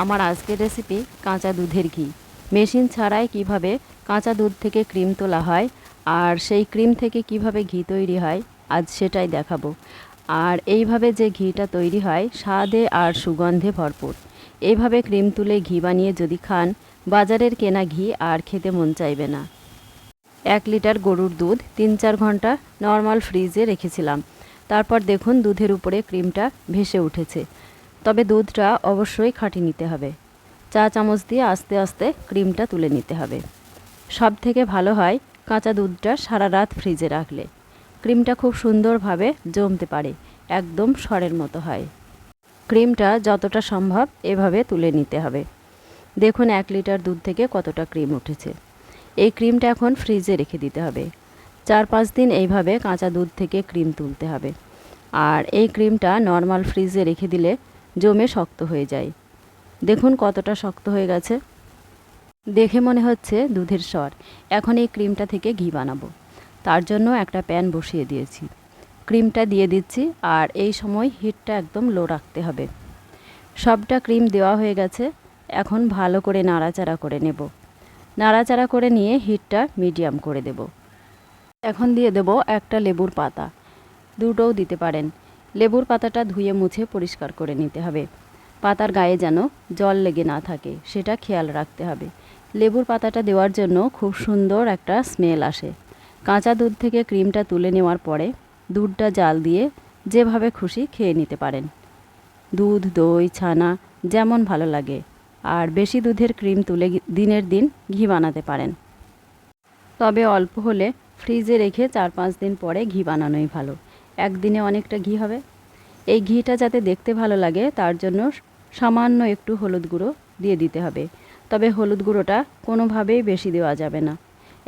আমার আজকের রেসিপি কাঁচা দুধের ঘি। মেশিন ছাড়াই কিভাবে কাঁচা দুধ থেকে ক্রিম তোলা হয় আর সেই ক্রিম থেকে কিভাবে ঘি তৈরি হয় আজ সেটাই দেখাবো। আর এইভাবে যে ঘিটা তৈরি হয় স্বাদে আর সুগন্ধে ভরপুর। এইভাবে ক্রিম তুলে ঘি বানিয়ে যদি খান, বাজারের কেনা ঘি আর খেতে মন চাইবে না। 1 লিটার গরুর দুধ 3-4 ঘন্টা নর্মাল ফ্রিজে রেখেছিলাম। তারপর দেখুন দুধের উপরে ক্রিমটা ভেসে উঠেছে। তবে দুধটা অবশ্যই খাঁটি নিতে হবে। চা চামচ দিয়ে আস্তে আস্তে ক্রিমটা তুলে নিতে হবে। সব থেকে ভালো হয় কাঁচা দুধটা সারা রাত ফ্রিজে রাখলে। ক্রিমটা খুব সুন্দরভাবে জমতে পারে, একদম সরের মতো হয়। ক্রিমটা যতটা সম্ভব এভাবে তুলে নিতে হবে। দেখুন 1 লিটার দুধ থেকে কতটা ক্রিম উঠেছে। এই ক্রিমটা এখন ফ্রিজে রেখে দিতে হবে। 4-5 দিন এইভাবে কাঁচা দুধ থেকে ক্রিম তুলতে হবে। আর এই ক্রিমটা নর্মাল ফ্রিজে রেখে দিলে জমে শক্ত হয়ে যায়। দেখুন কতটা শক্ত হয়ে গেছে। দেখে মনে হচ্ছে দুধের সর। এখন এই ক্রিমটা থেকে ঘি বানাবো। তার জন্য একটা প্যান বসিয়ে দিয়েছি। ক্রিমটা দিয়ে দিচ্ছি আর এই সময় হিটটা একদম লো রাখতে হবে। সবটা ক্রিম দেওয়া হয়ে গেছে। এখন ভালো করে নাড়াচাড়া করে নেব। নাড়াচাড়া করে নিয়ে হিটটা মিডিয়াম করে দেব। এখন দিয়ে দেব একটা লেবুর পাতা। দুটোও দিতে পারেন। লেবুর পাতাটা ধুয়ে মুছে পরিষ্কার করে নিতে হবে। পাতার গায়ে যেন জল লেগে না থাকে সেটা খেয়াল রাখতে হবে। লেবুর পাতাটা দেওয়ার জন্য খুব সুন্দর একটা স্মেল আসে। কাঁচা দুধ থেকে ক্রিমটা তুলে নেওয়ার পরে দুধটা জাল দিয়ে যেভাবে খুশি খেয়ে নিতে পারেন। দুধ, দই, ছানা যেমন ভালো লাগে। আর বেশি দুধের ক্রিম তুলে দিনের দিন ঘি বানাতে পারেন। তবে অল্প হলে ফ্রিজে রেখে 4-5 দিন পরে ঘি বানানোই ভালো। একদিনে অনেকটা ঘি হবে। এই ঘিটা যাতে দেখতে ভালো লাগে তার জন্য সামান্য একটু হলুদ গুঁড়ো দিয়ে দিতে হবে। তবে হলুদ গুঁড়োটা কোনোভাবেই বেশি দেওয়া যাবে না,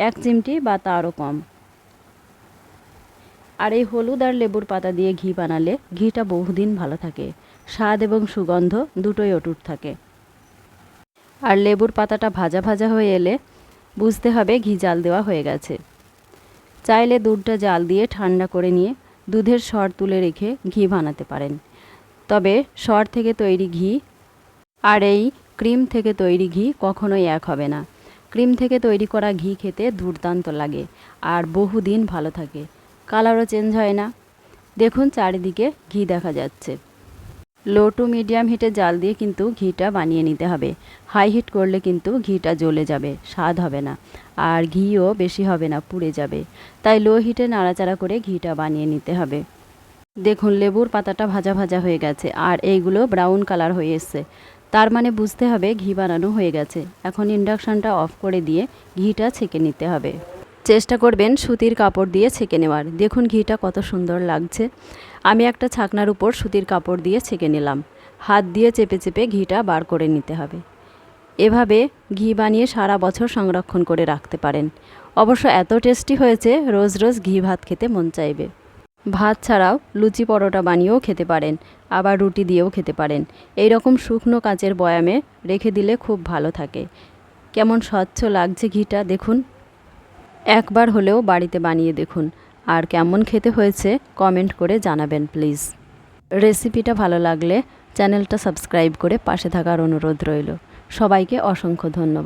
1 চিমটি বা তারও কম। আর এই হলুদ আর লেবুর পাতা দিয়ে ঘি বানালে ঘিটা বহুদিন ভালো থাকে। স্বাদ এবং সুগন্ধ দুটোই অটুট থাকে। আর লেবুর পাতাটা ভাজা ভাজা হয়ে এলে বুঝতে হবে ঘি জাল দেওয়া হয়ে গেছে। চাইলে দুধটা জাল দিয়ে ঠান্ডা করে নিয়ে দুধের সর তুলে রেখে ঘি বানাতে পারেন। তবে সর থেকে তৈরি ঘি আর এই ক্রিম থেকে তৈরি ঘি কখনোই এক হবে না। ক্রিম থেকে তৈরি করা ঘি খেতে দুর্দান্ত লাগে আর বহুদিন ভালো থাকে। কালারও চেঞ্জ হয় না। দেখুন চারিদিকে ঘি দেখা যাচ্ছে। লো টু মিডিয়াম হিটে জাল দিয়ে কিন্তু ঘিটা বানিয়ে নিতে হবে। হাই হিট করলে কিন্তু ঘিটা জ্বলে যাবে, স্বাদ হবে না। আর ঘিও বেশি হবে না, পুড়ে যাবে। তাই লো হিটে নাড়াচাড়া করে ঘিটা বানিয়ে নিতে হবে। দেখুন লেবুর পাতাটা ভাজা ভাজা হয়ে গেছে আর এইগুলো ব্রাউন কালার হয়ে এসছে। তার মানে বুঝতে হবে ঘি বানানো হয়ে গেছে। এখন ইন্ডাকশানটা অফ করে দিয়ে ঘিটা ছেঁকে নিতে হবে। চেষ্টা করবেন সুতির কাপড় দিয়ে ছেঁকে নেওয়ার। দেখুন ঘিটা কত সুন্দর লাগছে। আমি একটা ছাকনার উপর সুতির কাপড় দিয়ে ছেঁকে নিলাম। হাত দিয়ে চেপে চেপে ঘিটা বার করে নিতে হবে। এভাবে ঘি বানিয়ে সারা বছর সংরক্ষণ করে রাখতে পারেন। অবশ্য এত টেস্টি হয়েছে রোজ রোজ ঘি ভাত খেতে মন চাইবে। ভাত ছাড়াও লুচি পরোটা বানিয়েও খেতে পারেন, আবার রুটি দিয়েও খেতে পারেন। এই রকম শুকনো কাচের বয়ামে রেখে দিলে খুব ভালো থাকে। কেমন স্বচ্ছ লাগছে ঘিটা দেখুন। একবার হলেও বাড়িতে বানিয়ে দেখুন। আর কেমন খেতে হয়েছে কমেন্ট করে জানাবেন প্লিজ। রেসিপিটা ভালো লাগলে চ্যানেলটা সাবস্ক্রাইব করে পাশে থাকার অনুরোধ রইল। সবাইকে অসংখ্য ধন্যবাদ।